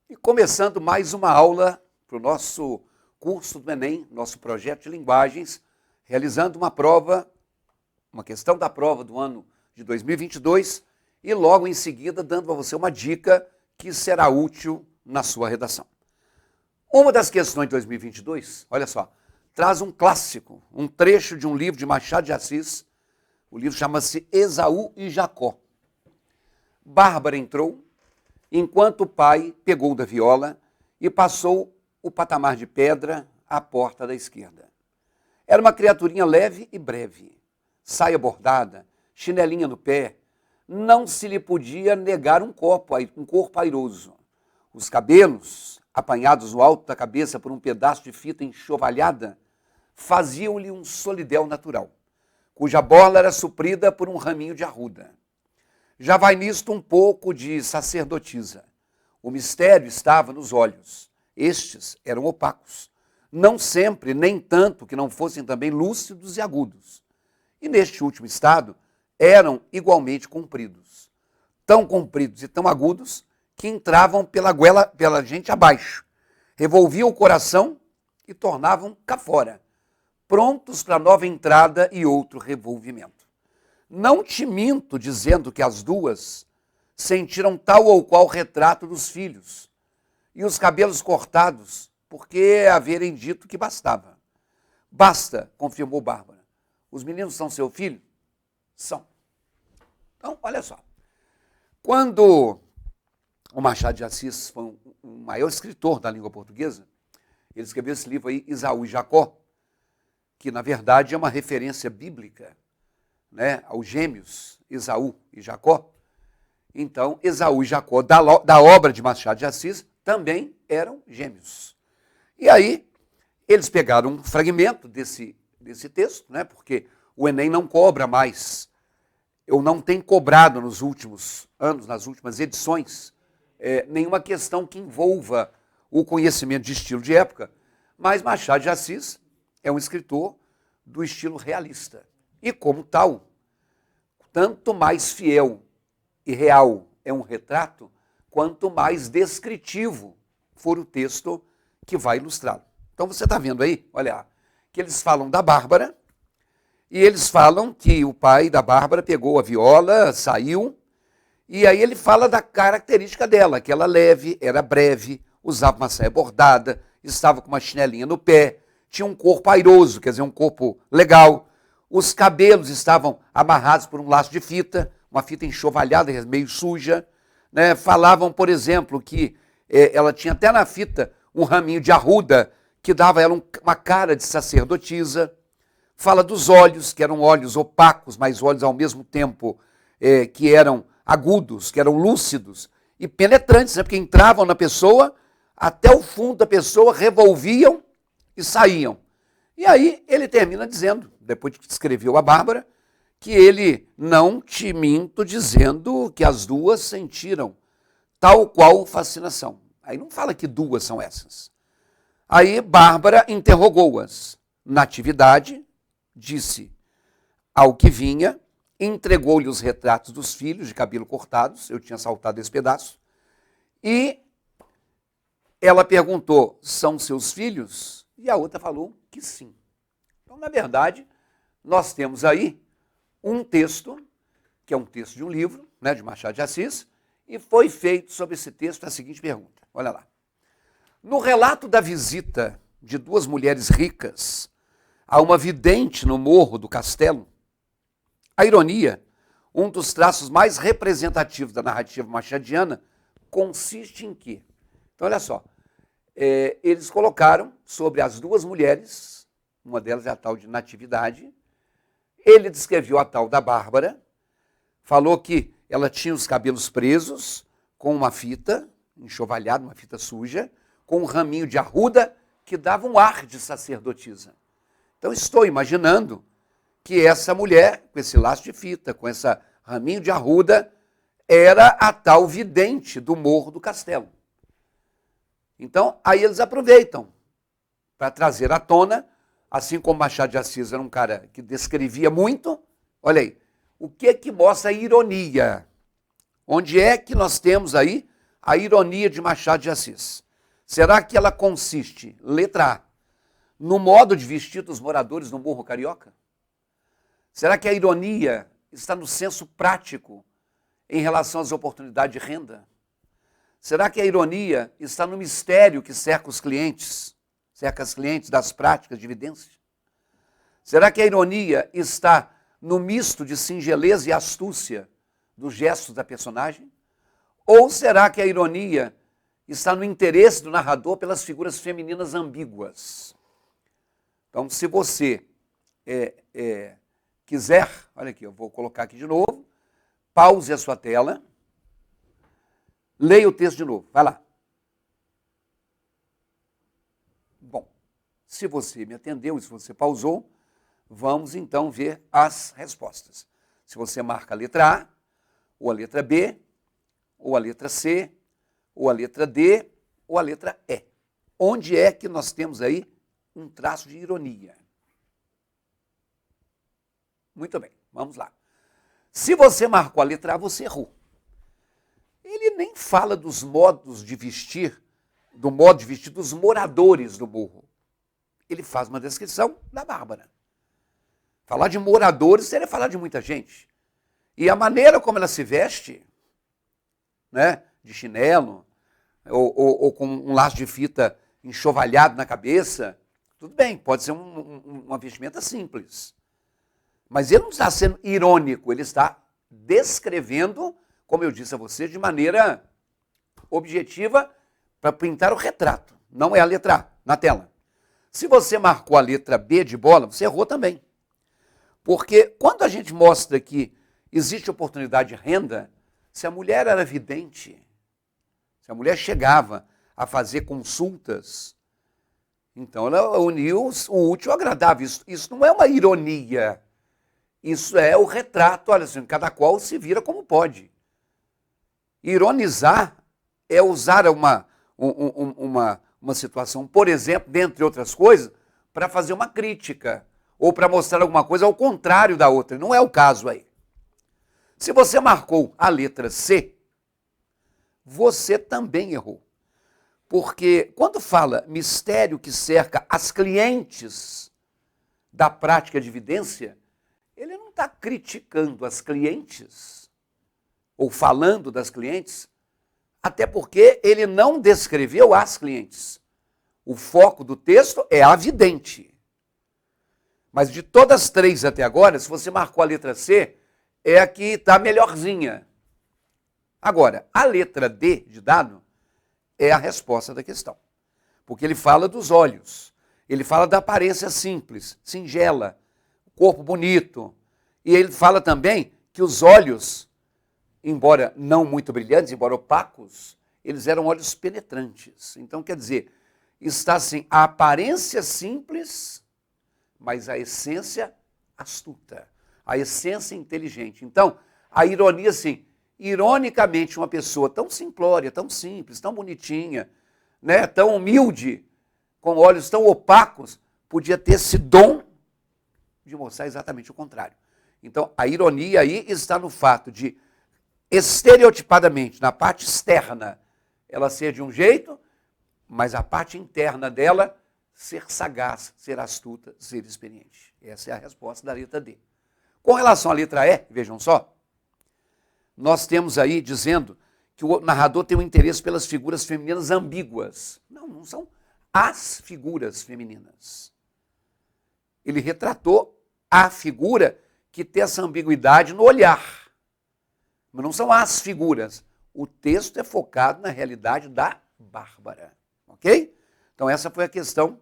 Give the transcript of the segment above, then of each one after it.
E começando mais uma aula para o nosso curso do Enem, nosso projeto de linguagens, realizando uma prova, uma questão da prova do ano de 2022 e logo em seguida dando a você uma dica que será útil na sua redação. Uma das questões de 2022, olha só, traz um clássico, um trecho de um livro de Machado de Assis. O livro chama-se Esaú e Jacó. Bárbara entrou, enquanto o pai pegou da viola e passou o patamar de pedra à porta da esquerda. Era uma criaturinha leve e breve, saia bordada, chinelinha no pé, não se lhe podia negar um corpo airoso. Os cabelos, apanhados no alto da cabeça por um pedaço de fita enxovalhada, faziam-lhe um solidéu natural, cuja borla era suprida por um raminho de arruda. Já vai nisto um pouco de sacerdotisa. O mistério estava nos olhos. Estes eram opacos. Não sempre, nem tanto que não fossem também lúcidos e agudos. E neste último estado, eram igualmente compridos. Tão compridos e tão agudos que entravam pela goela, pela gente abaixo. Revolviam o coração e tornavam cá fora, prontos para nova entrada e outro revolvimento. Não te minto dizendo que as duas sentiram tal ou qual retrato dos filhos e os cabelos cortados, porque haverem dito que bastava. Basta, confirmou Bárbara. Os meninos são seu filho? São. Então, olha só. Quando o Machado de Assis foi o maior escritor da língua portuguesa, ele escreveu esse livro aí, Esaú e Jacó, que na verdade é uma referência bíblica, né, aos gêmeos, Esaú e Jacó. Então, Esaú e Jacó, da obra de Machado de Assis, também eram gêmeos. E aí, eles pegaram um fragmento desse texto, né, porque o Enem não cobra mais, ou não tem cobrado nos últimos anos, nas últimas edições, nenhuma questão que envolva o conhecimento de estilo de época, mas Machado de Assis é um escritor do estilo realista. E como tal, tanto mais fiel e real é um retrato, quanto mais descritivo for o texto que vai ilustrá-lo. Então você está vendo aí, olha, que eles falam da Bárbara, e eles falam que o pai da Bárbara pegou a viola, saiu, e aí ele fala da característica dela, que ela leve, era breve, usava uma saia bordada, estava com uma chinelinha no pé, tinha um corpo airoso, quer dizer, um corpo legal. Os cabelos estavam amarrados por um laço de fita, uma fita enxovalhada, meio suja. Né? Falavam, por exemplo, que ela tinha até na fita um raminho de arruda que dava a ela uma cara de sacerdotisa. Fala dos olhos, que eram olhos opacos, mas olhos ao mesmo tempo que eram agudos, que eram lúcidos e penetrantes, né? Porque entravam na pessoa, até o fundo da pessoa, revolviam e saíam. E aí ele termina dizendo, depois que escreveu a Bárbara, que ele não te minto dizendo que as duas sentiram tal qual fascinação. Aí não fala que duas são essas. Aí Bárbara interrogou-as. Natividade disse ao que vinha, entregou-lhe os retratos dos filhos de cabelo cortados, eu tinha saltado esse pedaço, e ela perguntou, são seus filhos? E a outra falou que sim. Então, na verdade, nós temos aí um texto, que é um texto de um livro, né, de Machado de Assis, e foi feito sobre esse texto a seguinte pergunta. Olha lá. No relato da visita de duas mulheres ricas a uma vidente no morro do castelo, a ironia, um dos traços mais representativos da narrativa machadiana, consiste em quê? Então, olha só. Eles colocaram sobre as duas mulheres, uma delas é a tal de Natividade, ele descreveu a tal da Bárbara, falou que ela tinha os cabelos presos com uma fita enxovalhada, uma fita suja, com um raminho de arruda que dava um ar de sacerdotisa. Então estou imaginando que essa mulher, com esse laço de fita, com esse raminho de arruda, era a tal vidente do Morro do Castelo. Então, aí eles aproveitam para trazer à tona, assim como Machado de Assis era um cara que descrevia muito, olha aí, o que mostra a ironia? Onde é que nós temos aí a ironia de Machado de Assis, será que ela consiste, letra A, no modo de vestir dos moradores do Morro Carioca? Será que a ironia está no senso prático em relação às oportunidades de renda? Será que a ironia está no mistério que cerca os clientes, cerca as clientes das práticas de evidência? Será que a ironia está no misto de singeleza e astúcia dos gestos da personagem? Ou será que a ironia está no interesse do narrador pelas figuras femininas ambíguas? Então, se você quiser, olha aqui, eu vou colocar aqui de novo, pause a sua tela, leia o texto de novo, vai lá. Bom, se você me atendeu e se você pausou, vamos então ver as respostas. Se você marca a letra A, ou a letra B, ou a letra C, ou a letra D, ou a letra E. Onde é que nós temos aí um traço de ironia? Muito bem, vamos lá. Se você marcou a letra A, você errou. Ele nem fala dos modos de vestir, do modo de vestir dos moradores do morro. Ele faz uma descrição da Bárbara. Falar de moradores seria falar de muita gente. E a maneira como ela se veste, né, de chinelo, ou com um laço de fita enxovalhado na cabeça, tudo bem, pode ser uma vestimenta simples. Mas ele não está sendo irônico, ele está descrevendo, como eu disse a você, de maneira objetiva para pintar o retrato. Não é a letra A, na tela. Se você marcou a letra B de bola, você errou também. Porque quando a gente mostra que existe oportunidade de renda, se a mulher era vidente, se a mulher chegava a fazer consultas, então ela uniu o útil ao agradável. Isso não é uma ironia. Isso é o retrato, olha assim, cada qual se vira como pode. Ironizar é usar uma situação, por exemplo, dentre outras coisas, para fazer uma crítica, ou para mostrar alguma coisa ao contrário da outra. Não é o caso aí. Se você marcou a letra C, você também errou. Porque quando fala mistério que cerca as clientes da prática de evidência, ele não está criticando as clientes, ou falando das clientes, até porque ele não descreveu as clientes. O foco do texto é a vidente. Mas de todas as três até agora, se você marcou a letra C, é a que está melhorzinha. Agora, a letra D de dado é a resposta da questão. Porque ele fala dos olhos, ele fala da aparência simples, singela, corpo bonito. E ele fala também que os olhos, embora não muito brilhantes, embora opacos, eles eram olhos penetrantes. Então, quer dizer, está assim, a aparência simples, mas a essência astuta, a essência inteligente. Então, a ironia, assim, ironicamente, uma pessoa tão simplória, tão simples, tão bonitinha, né, tão humilde, com olhos tão opacos, podia ter esse dom de mostrar exatamente o contrário. Então, a ironia aí está no fato de, estereotipadamente, na parte externa, ela ser de um jeito, mas a parte interna dela ser sagaz, ser astuta, ser experiente. Essa é a resposta da letra D. Com relação à letra E, vejam só, nós temos aí dizendo que o narrador tem um interesse pelas figuras femininas ambíguas. Não, não são as figuras femininas. Ele retratou a figura que tem essa ambiguidade no olhar. Mas não são as figuras. O texto é focado na realidade da Bárbara. Ok? Então essa foi a questão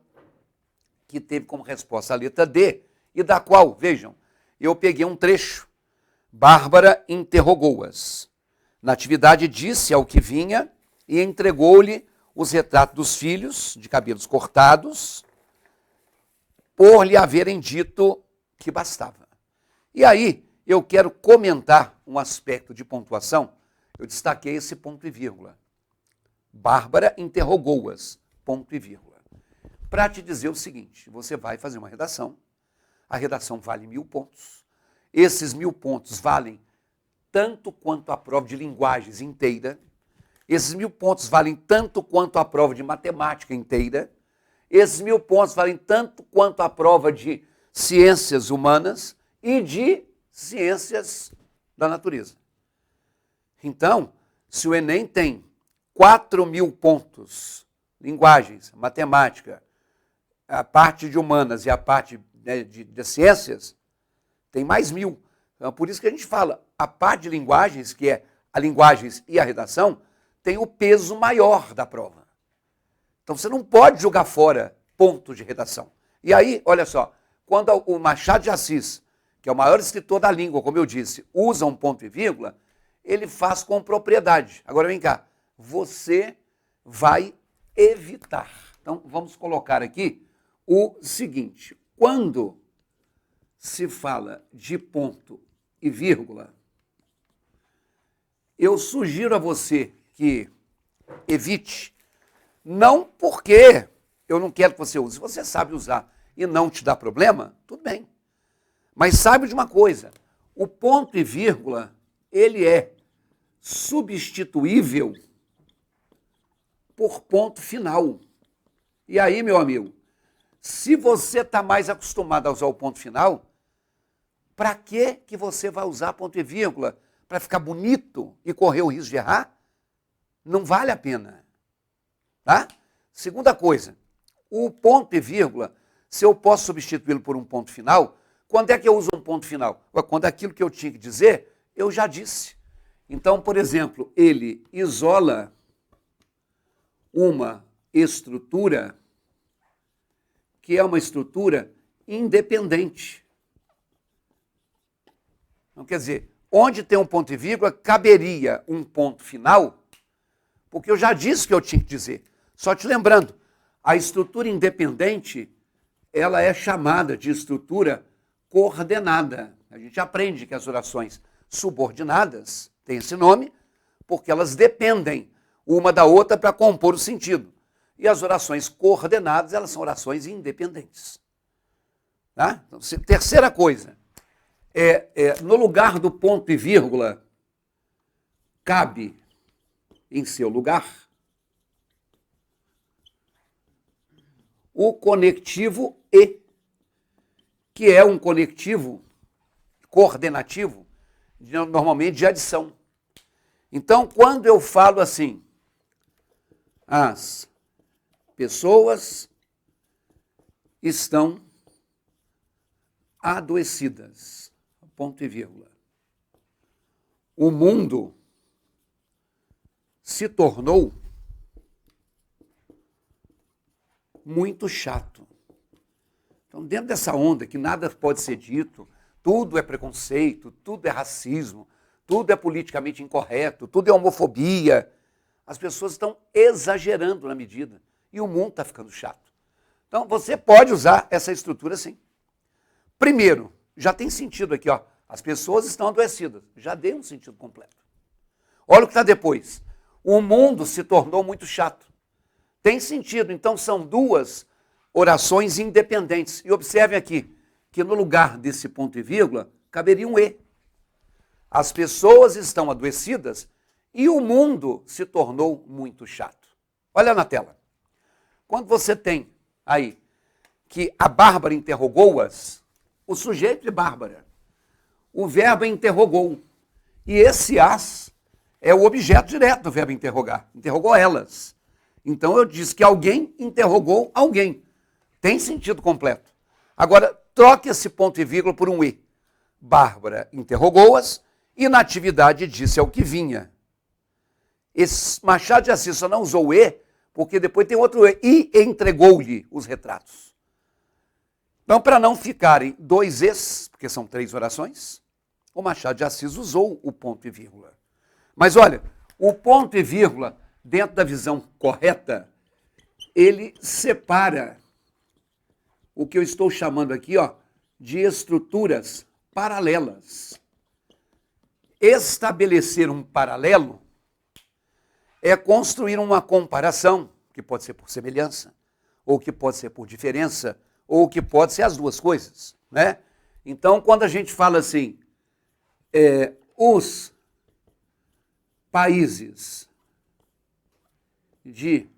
que teve como resposta a letra D, e da qual, vejam, eu peguei um trecho. Bárbara interrogou-as. Natividade disse ao que vinha e entregou-lhe os retratos dos filhos, de cabelos cortados, por lhe haverem dito que bastava. E aí, eu quero comentar um aspecto de pontuação. Eu destaquei esse ponto e vírgula. Bárbara interrogou-as, ponto e vírgula. Para te dizer o seguinte, você vai fazer uma redação, a redação vale 1000 pontos, esses 1000 pontos valem tanto quanto a prova de linguagens inteira, Esses 1.000 pontos valem tanto quanto a prova de matemática inteira. Esses 1.000 pontos valem tanto quanto a prova de ciências humanas e de ciências da natureza. Então, se o Enem tem 4.000 pontos, linguagens, matemática, a parte de humanas e a parte, né, de ciências, tem mais 1.000. Então, por isso que a gente fala, a parte de linguagens, que é a linguagens e a redação, tem o peso maior da prova. Então você não pode jogar fora pontos de redação. E aí, olha só, quando o Machado de Assis, que é o maior escritor da língua, como eu disse, usa um ponto e vírgula, ele faz com propriedade. Agora vem cá, você vai evitar. Então vamos colocar aqui o seguinte, quando se fala de ponto e vírgula, eu sugiro a você que evite, não porque eu não quero que você use. Se você sabe usar e não te dá problema, tudo bem. Mas sabe de uma coisa, o ponto e vírgula, ele é substituível por ponto final. E aí, meu amigo, se você está mais acostumado a usar o ponto final, para que você vai usar ponto e vírgula? Para ficar bonito e correr o risco de errar? Não vale a pena. Tá? Segunda coisa, o ponto e vírgula, se eu posso substituí-lo por um ponto final, quando é que eu uso um ponto final? Quando aquilo que eu tinha que dizer, eu já disse. Então, por exemplo, ele isola uma estrutura que é uma estrutura independente. Então, quer dizer, onde tem um ponto e vírgula, caberia um ponto final, porque eu já disse o que eu tinha que dizer. Só te lembrando, a estrutura independente, ela é chamada de estrutura coordenada. A gente aprende que as orações subordinadas têm esse nome, porque elas dependem uma da outra para compor o sentido. E as orações coordenadas, elas são orações independentes. Tá? Então, terceira coisa, no lugar do ponto e vírgula, cabe em seu lugar o conectivo e, que é um conectivo coordenativo, normalmente de adição. Então, quando eu falo assim, as pessoas estão adoecidas, ponto e vírgula. O mundo se tornou muito chato. Então, dentro dessa onda que nada pode ser dito, tudo é preconceito, tudo é racismo, tudo é politicamente incorreto, tudo é homofobia, as pessoas estão exagerando na medida e o mundo está ficando chato. Então, você pode usar essa estrutura sim. Primeiro, já tem sentido aqui, ó, as pessoas estão adoecidas, já dei um sentido completo. Olha o que está depois. O mundo se tornou muito chato. Tem sentido, então são duas orações independentes. E observem aqui, que no lugar desse ponto e vírgula, caberia um e. As pessoas estão adoecidas e o mundo se tornou muito chato. Olha na tela. Quando você tem aí que a Bárbara interrogou-as, o sujeito é Bárbara. O verbo interrogou. E esse as é o objeto direto do verbo interrogar. Interrogou elas. Então eu disse que alguém interrogou alguém. Tem sentido completo. Agora, troque esse ponto e vírgula por um e. Bárbara interrogou-as e na atividade disse ao que vinha. Esse Machado de Assis só não usou o e, porque depois tem outro e entregou-lhe os retratos. Então, para não ficarem dois es, porque são 3 orações, o Machado de Assis usou o ponto e vírgula. Mas olha, o ponto e vírgula, dentro da visão correta, ele separa o que eu estou chamando aqui, ó, de estruturas paralelas. Estabelecer um paralelo é construir uma comparação, que pode ser por semelhança, ou que pode ser por diferença, ou que pode ser as duas coisas, né? Então, quando a gente fala assim, os países de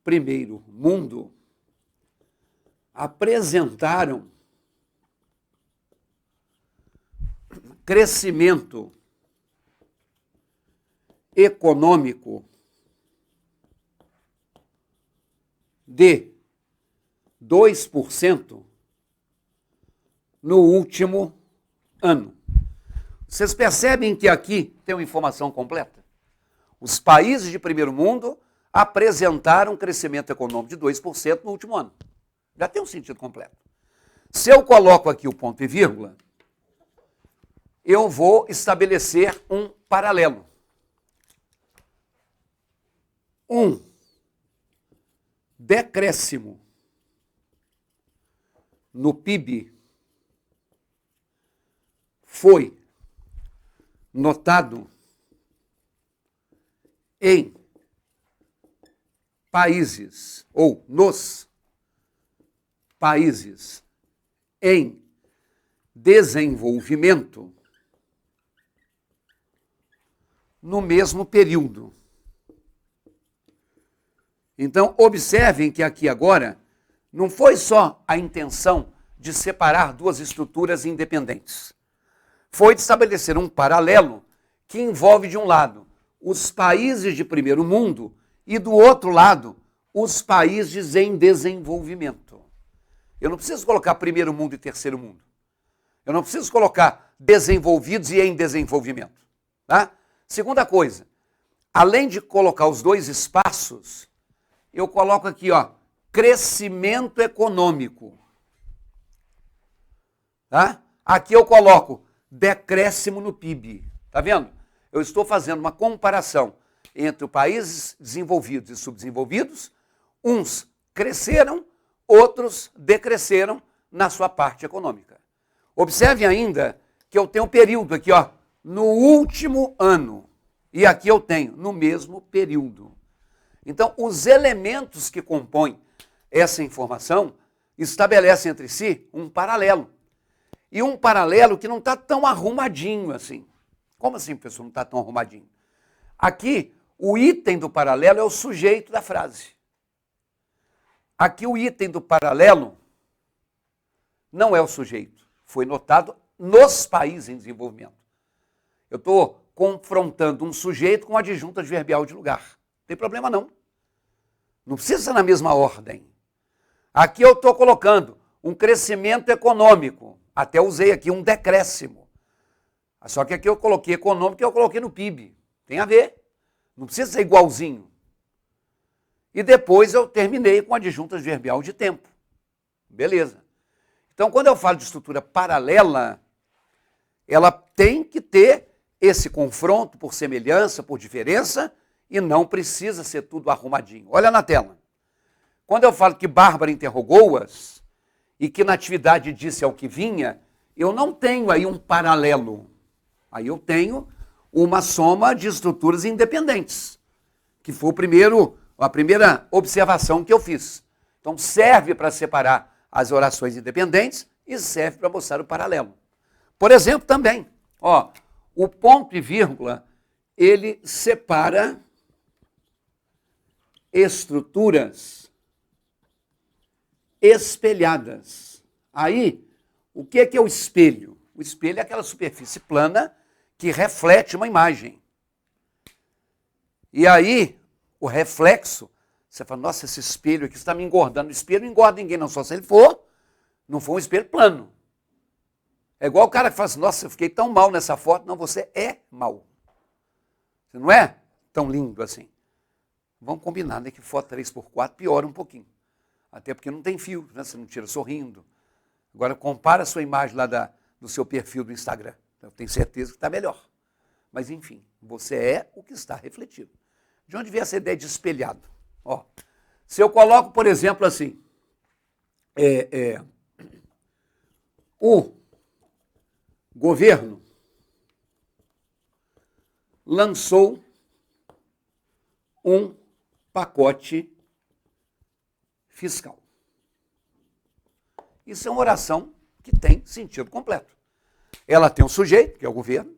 primeiro mundo apresentaram crescimento econômico de 2% no último ano. Vocês percebem que aqui tem uma informação completa? Os países de primeiro mundo apresentaram um crescimento econômico de 2% no último ano. Já tem um sentido completo. Se eu coloco aqui o ponto e vírgula, eu vou estabelecer um paralelo. Um decréscimo no PIB foi notado em países, ou nos países em desenvolvimento no mesmo período. Então, observem que aqui agora não foi só a intenção de separar duas estruturas independentes. Foi de estabelecer um paralelo que envolve, de um lado, os países de primeiro mundo e, do outro lado, os países em desenvolvimento. Eu não preciso colocar primeiro mundo e terceiro mundo. Eu não preciso colocar desenvolvidos e em desenvolvimento. Tá? Segunda coisa, além de colocar os dois espaços, eu coloco aqui, ó, crescimento econômico. Tá? Aqui eu coloco decréscimo no PIB. Tá vendo? Eu estou fazendo uma comparação entre os países desenvolvidos e subdesenvolvidos. Uns cresceram, outros decresceram na sua parte econômica. Observe ainda que eu tenho um período aqui, ó, no último ano. E aqui eu tenho no mesmo período. Então, os elementos que compõem essa informação estabelecem entre si um paralelo. E um paralelo que não está tão arrumadinho assim. Como assim, pessoal, não está tão arrumadinho? Aqui, o item do paralelo é o sujeito da frase. Aqui, o item do paralelo não é o sujeito. Foi notado nos países em desenvolvimento. Eu estou confrontando um sujeito com adjunto adverbial de lugar. Não tem problema não. Não precisa ser na mesma ordem. Aqui eu estou colocando um crescimento econômico. Até usei aqui um decréscimo. Só que aqui eu coloquei econômico e eu coloquei no PIB. Tem a ver. Não precisa ser igualzinho. E depois eu terminei com adjunto adverbial de tempo. Beleza. Então, quando eu falo de estrutura paralela, ela tem que ter esse confronto por semelhança, por diferença, e não precisa ser tudo arrumadinho. Olha na tela. Quando eu falo que Bárbara interrogou-as e que Natividade disse ao que vinha, eu não tenho aí um paralelo. Aí eu tenho uma soma de estruturas independentes, que foi a primeira observação que eu fiz. Então serve para separar as orações independentes e serve para mostrar o paralelo. Por exemplo, também, ó, o ponto e vírgula, ele separa estruturas espelhadas. Aí, o que é o espelho? O espelho é aquela superfície plana que reflete uma imagem. E aí, o reflexo, você fala, nossa, esse espelho aqui está me engordando. O espelho não engorda ninguém, não, só se ele não for um espelho plano. É igual o cara que fala assim, nossa, eu fiquei tão mal nessa foto. Não, você é mal. Você não é tão lindo assim. Vamos combinar, né, que foto 3x4 piora um pouquinho. Até porque não tem fio, né? Você não tira sorrindo. Agora, compara a sua imagem lá do seu perfil do Instagram. Eu tenho certeza que está melhor. Mas, enfim, você é o que está refletido. De onde vem essa ideia de espelhado? Ó, se eu coloco, por exemplo, assim, o governo lançou um pacote fiscal. Isso é uma oração que tem sentido completo. Ela tem um sujeito, que é o governo,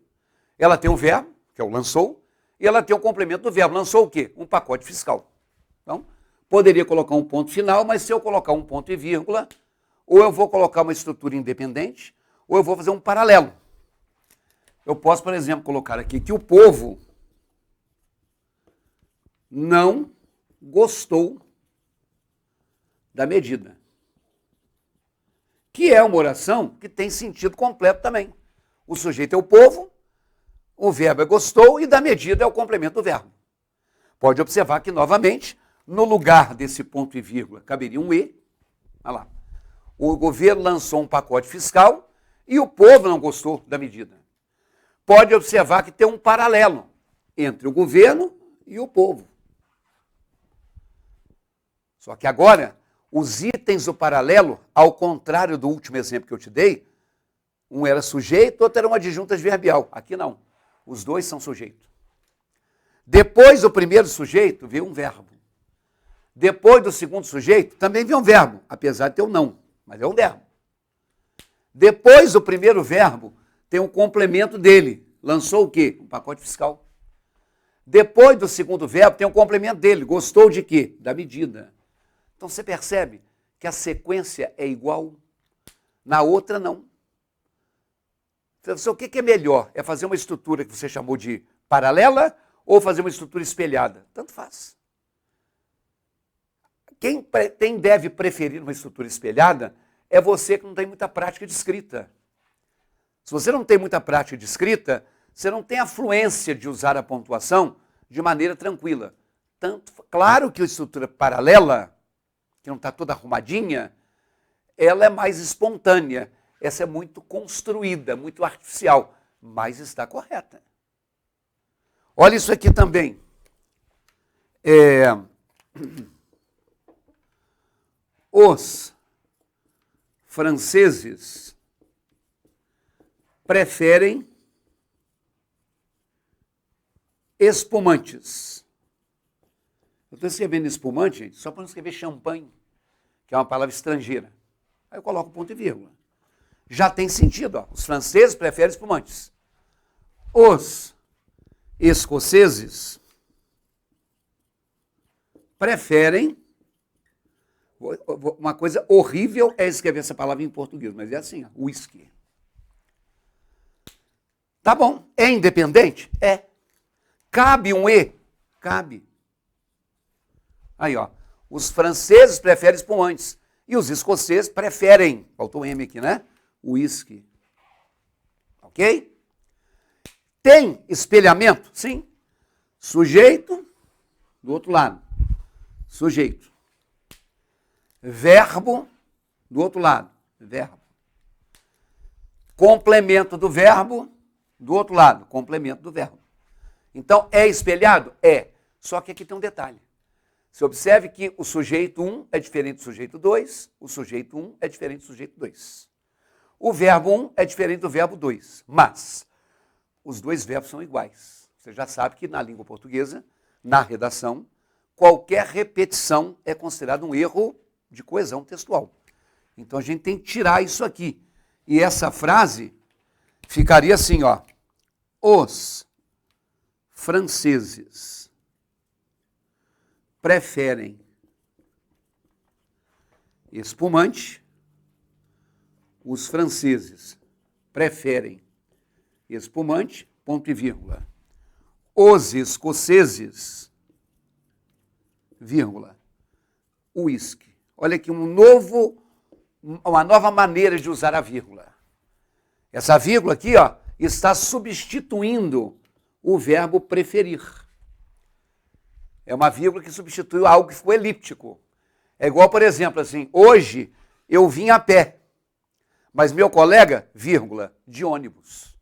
ela tem um verbo, que é o lançou, e ela tem o complemento do verbo. Lançou o quê? Um pacote fiscal. Então, poderia colocar um ponto final, mas se eu colocar um ponto e vírgula, ou eu vou colocar uma estrutura independente, ou eu vou fazer um paralelo. Eu posso, por exemplo, colocar aqui que o povo não gostou da medida. Que é uma oração que tem sentido completo também. O sujeito é o povo, o verbo é gostou e da medida é o complemento do verbo. Pode observar que, novamente, no lugar desse ponto e vírgula, caberia um e. Olha lá. O governo lançou um pacote fiscal e o povo não gostou da medida. Pode observar que tem um paralelo entre o governo e o povo. Só que agora, os itens do paralelo, ao contrário do último exemplo que eu te dei, um era sujeito, outro era uma adjunta adverbial. Aqui não. Os dois são sujeito. Depois do primeiro sujeito, veio um verbo. Depois do segundo sujeito, também veio um verbo, apesar de ter um não, mas é um verbo. Depois do primeiro verbo, tem um complemento dele. Lançou o quê? Um pacote fiscal. Depois do segundo verbo, tem um complemento dele. Gostou de quê? Da medida. Então você percebe que a sequência é igual, na outra não. Então, o que é melhor? É fazer uma estrutura que você chamou de paralela ou fazer uma estrutura espelhada? Tanto faz. Quem deve preferir uma estrutura espelhada é você que não tem muita prática de escrita. Se você não tem muita prática de escrita, você não tem a fluência de usar a pontuação de maneira tranquila. Claro que a estrutura paralela, que não está toda arrumadinha, ela é mais espontânea. Essa é muito construída, muito artificial, mas está correta. Olha isso aqui também. Os franceses preferem espumantes. Eu estou escrevendo espumante, gente, só para não escrever champanhe, que é uma palavra estrangeira. Aí eu coloco ponto e vírgula. Já tem sentido, ó. Os franceses preferem espumantes. Os escoceses preferem. Uma coisa horrível é escrever essa palavra em português, mas é assim, ó, whisky. Tá bom. É independente? É. Cabe um E? Cabe. Aí, ó. Os franceses preferem espumantes. E os escoceses preferem, faltou um M aqui, né? Whisky. Ok? Tem espelhamento? Sim. Sujeito, do outro lado. Sujeito. Verbo, do outro lado. Verbo. Complemento do verbo, do outro lado. Complemento do verbo. Então, é espelhado? É. Só que aqui tem um detalhe. Você observe que o sujeito 1 é diferente do sujeito 2, o sujeito 1 é diferente do sujeito 2. O verbo 1 é diferente do verbo 2, mas os dois verbos são iguais. Você já sabe que na língua portuguesa, na redação, qualquer repetição é considerada um erro de coesão textual. Então a gente tem que tirar isso aqui. E essa frase ficaria assim, ó. Os franceses preferem espumante. Os franceses preferem espumante, ponto e vírgula. Os escoceses, vírgula, uísque. Olha aqui uma nova maneira de usar a vírgula. Essa vírgula aqui, ó, está substituindo o verbo preferir. É uma vírgula que substitui algo que ficou elíptico. É igual, por exemplo, assim, hoje eu vim a pé. Mas meu colega, vírgula, de ônibus.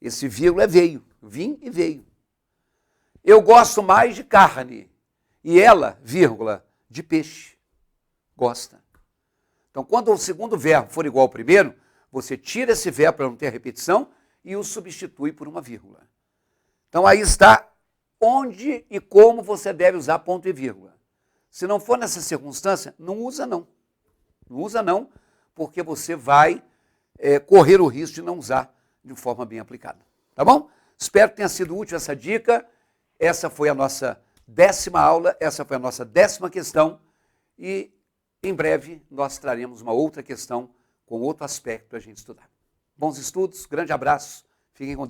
Esse vírgula é veio. Vim e veio. Eu gosto mais de carne. E ela, vírgula, de peixe. Gosta. Então, quando o segundo verbo for igual ao primeiro, você tira esse verbo para não ter repetição e o substitui por uma vírgula. Então, aí está onde e como você deve usar ponto e vírgula. Se não for nessa circunstância, não usa não. Não usa não, porque você vai correr o risco de não usar de forma bem aplicada. Tá bom? Espero que tenha sido útil essa dica. Essa foi a nossa 10ª aula, essa foi a nossa 10ª questão e em breve nós traremos uma outra questão com outro aspecto para a gente estudar. Bons estudos, grande abraço, fiquem com Deus.